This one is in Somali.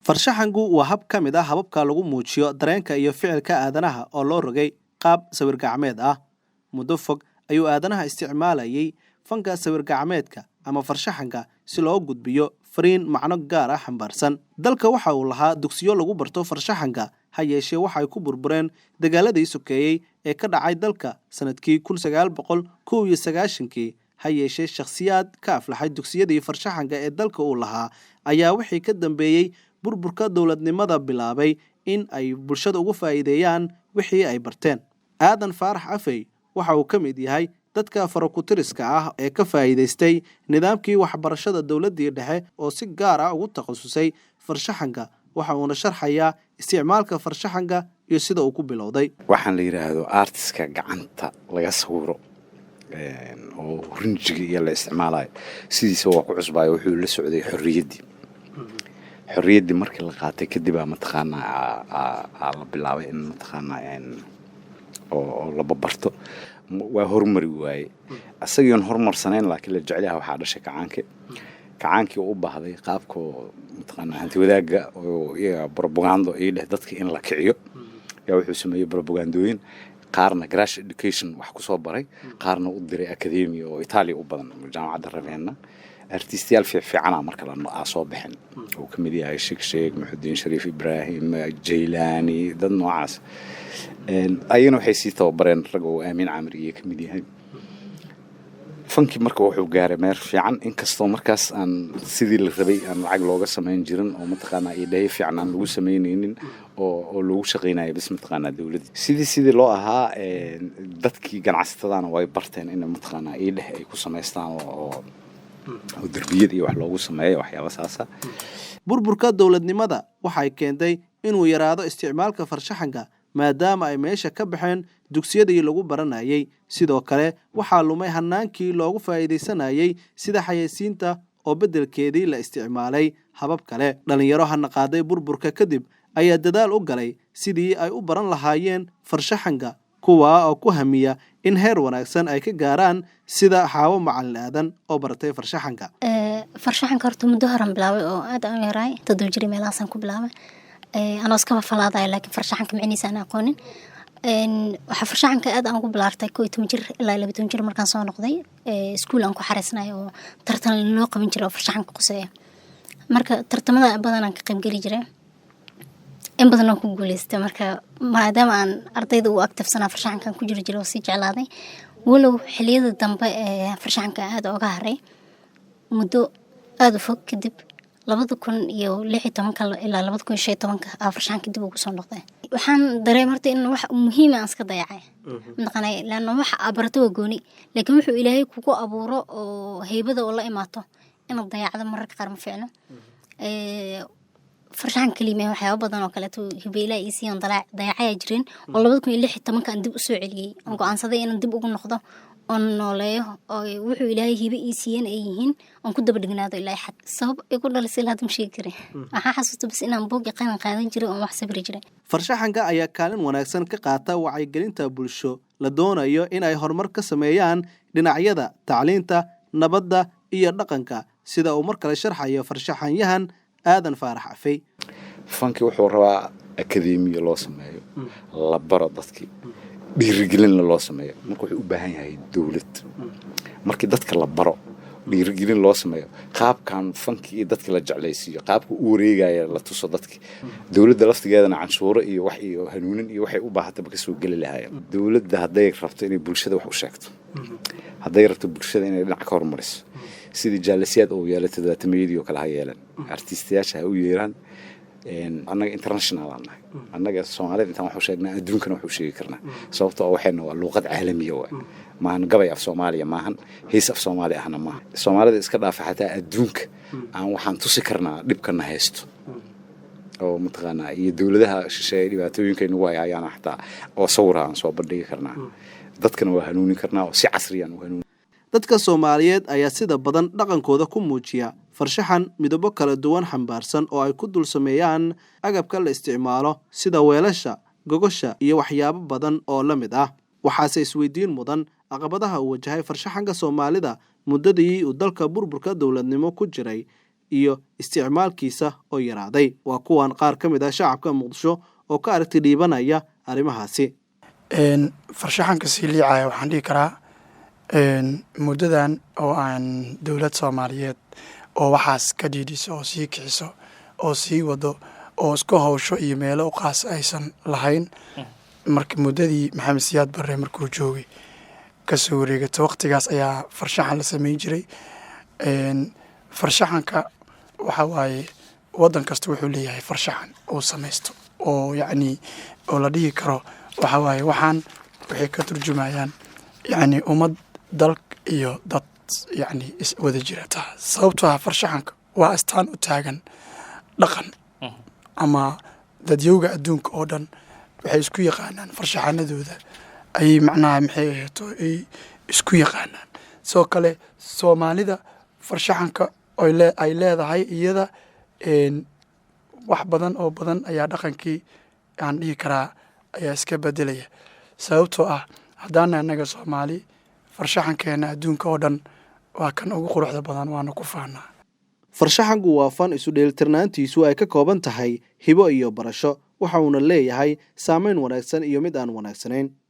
farshaxanku waa hab ka mid ah hababka lagu muujiyo dareenka iyo ficilka aadanaha oo loo rogay qaab sawir gacmeed ah. Muddo fog ayuu aadanaha isticmaalayay fanka sawir gacmeedka ama farshaxanka si loo gudbiyo fariin macno gaar ah xambaarsan. Dalka waxa uu lahaa dugsiyo lagu barto farshaxanka, ha yeeshee waxa ay ku burbureen dagaaladii sokeeyay ee ka dhacay dalka sanadkii 1991. Ha yeeshee shakhsiyaad ka aflaxay dugsiyadii farshaxanka ee dalka uu lahaa ayaa wixii ka dambeeyay burburka dowladnimada bilaabay in ay bulshada ugu faa'iideeyaan wixii ay barteen. Aadan Faarax Afey waxa uu ka mid yahay dadka farakutiriska ah ee ka faa'iideystay nidaamkii waxbarashada dowladda dhexe oo si gaar ah ugu takhasusay farshaxanka. Waxa uuna sharxayaa isticmaalka farshaxanka iyo sida uu ku bilowday. Waxaan la yiraahdo artiska gacanta laga sawiro oo rinjiga iyo la isticmaalayo sidiisa waa ku cusbaayo wuxuu la socday xorriyadii markii la qaatay kadib la bilaabay in oo la barto waa horumari waaye asagiin horumarsanayn laakiin la jecel yahay waxa dhashay kacaankii u baahday qaabka hanti wadaaga oo iyaga propaganda ay leh dadka in la kiciyo yaa wuxuu sameeyay propagandooyin qaarna crash education wax ku soo baray qaarna u diray academy oo Italy u badan jaamacadda Ravenna artistiyaal fiican marka la soo bixin oo kamid yahay Sheikh Muxuddin Shariif Ibrahim Jailani dad noocaas ayna waxay sii tababareen rag oo Aamin Camriye kamid yahay fanki marka wuxuu gaaray meel fiican inkastoo markaas aan sidii la rabay aan lacag looga sameyn jirin oo ilaahay fiican aan lagu sameynaynin oo lagu shaqeynaayo bis dawladda sidii loo ahaa dadkii ganacsatadana way barteen in ilaahay ay ku sameystaan oo darbiyada iyo wax loogu sameeyo waxyaabo saasa. Burburka dowladnimada waxay keentay inuu yaraado isticmaalka farshaxanka maadaama ay meesha ka baxeen dugsiyadii lagu baranayay. Sidoo kale waxaa lumay hanaankii loogu faa'iideysanayay sida xayeysiinta oo beddelkeedii la isticmaalay habab kale. Dhalinyaro hanaqaaday burburka kadib ayaa dadaal u galay sidii ay u baran lahaayeen farshaxanka, kuwa oo ku hamiya in heer wanaagsan ay ka gaaraan sida Xaawo Macalin Aadan oo baratay farshaxanka. Farshaxanka horta muddo horan bilaabay oo aad aan yaray dadoo jiray meelahaas ku bilaabay. Anoo iska falaaday laakiin farshaxanka micnihiisa aan aqoonin. Waxa farshaxanka aad aan ugu bilaartay 12 jir ilaa 12 jir markaan soo noqday iskuul aan ku xareysnay oo tartan loo qaban jiray oo farshaxanka quseeya. Marka tartamada badan aan ka qayb gali jiray in badan aan ku guuleystay marka maadaama aan ardayda u agtafsanaa farshaxankan ku jiro si jeclaaday walow xilliyada dambe farshaxanka aad uga haray muddo aad u fog kadib 2016 ilaa 2015 farshaxanka dib ugu soo noqday. Waxaan dareemartay in wax muhiim ah iska dayacay laana wax abarto gooni laakiin wuxuu Ilaahay kugu abuuro oo heybada oo la imaato in dayacdo mararka qaar ma fiicno. farshaxan kaliya waxyaabo badan oo kale hibeela isiin dayacay jireen oo 2016 aan dib u soo celiyay aan go'aansaday inaan dib ugu noqdo oo nooleeyo oo wuxuu Ilaahay hibe isiin ay yihiin aan ku daba dhignaado ilaa xad sabab ay ku dhalisay la hadam sheegi karay waxa xasuusto bas inaan boog qaadan jiray oo wax sabri jiray. Farshaxanka ayaa kaalin wanaagsan ka qaata wacyigelinta bulsho la doonayo in ay horumar ka sameeyaan dhinacyada tacliinta, nabadda iyo dhaqanka sida uu mar kale sharxayo farshaxanyahan Aadan Faarax Afey. Fanki wuxuu rabaa academy loo sameeyo la baro dadkii dhiirigelin loo sameeyo marka wuxuu u baahan yahay dawlad markii dadka la baro dhiirigelin loo sameeyo qaabkan fanki dadka la jeclaysiiyo qaabka uu wareegaya la tuso dadka dawladda laftigeedana canshuuro iyo wax iyo hanuunin iyo waxay u baahatay ka soo gali lahaayeen dawladda haday rabto inay bulshada wax u sheegto haday rabto bulshada inay dhinac ka hormariso sidii jaalisiyaad oo yeelatay dadaatamiyadii oo kala yeelan artistiyaasha u yeeran annaga international annaga Soomaaliyeed intaan wax u sheegnaa adduunkana wax u sheegi karnaa sababtoo waxayna waa luqad caalamiya waa maahan gabay af Soomaaliya maahan hees af Soomaali ahna maahan Soomaalida iska dhaafa xataa adduunka aan waxaan tusi karnaa dhibkana haysto oo iyo dawladaha shisheeye dhibaatooyinka inagu hayaan xataa oo sawir aan soo bandhigi karnaa dadkana waa hanuunin karnaa oo si casri ah u hanuunin. Dadka Soomaaliyeed ayaa sida badan dhaqankooda ku muujiya farshaxan midabo kala duwan xambaarsan oo ay ku dul sameeyaan agabka la isticmaalo sida weelasha, gogosha iyo waxyaabo badan oo la mid ah. Waxaase isweydiin mudan caqabadaha uu wajahay farshaxanka Soomaalida muddadii uu dalka burburka dawladnimo ku jiray iyo isticmaalkiisa oo yaraaday. Waa kuwan qaar ka mid ah shacabka Muqdisho oo ka aragti dhiibanaya arrimahaasi. farshaxanka sii liicaya waxaan dhihi karaa muddadan oo aan dowlad Soomaaliyeed oo waxaas ka dhiidhiso oo sii kiciso oo sii wado oo isku hawsho iyo meelo u qaas aysan lahayn marka muddadii Maxamed Siyaad Barre markuu joogay ka soo wareegatay waqtigaas ayaa farshaxan la sameyn jiray. farshaxanka waxa waaye waddan kasta wuxuu leeyahay farshaxan uu samaysto oo yacni oo la dhihi karo waxa waaye waxaan waxay ka turjumayaan yacni ummad dal iyo dad yacni is wada jirata sababtoo ah farshaxanka waa astaan u taagan dhaqan ama dadyowga adduunka oo dhan waxay isku yaqaanaan farshaxanadooda ayay macnaha maxay ahayto ay isku yaqaanaan sidoo kale Soomaalida farshaxanka ay leedahay iyada wax badan oo badan ayaa dhaqankii aan dhihi karaa ayaa iska bedelaya sababtoo ah haddaan annaga Soomaali farshaxankeena adduunka oo dhan waa kan ugu quruxda badan waana ku faanaa. Farshaxanku waa fan isu dheelitirnaantiisu ay ka kooban tahay hibo iyo barasho, waxa uuna leeyahay saameyn wanaagsan iyo mid aan wanaagsanayn.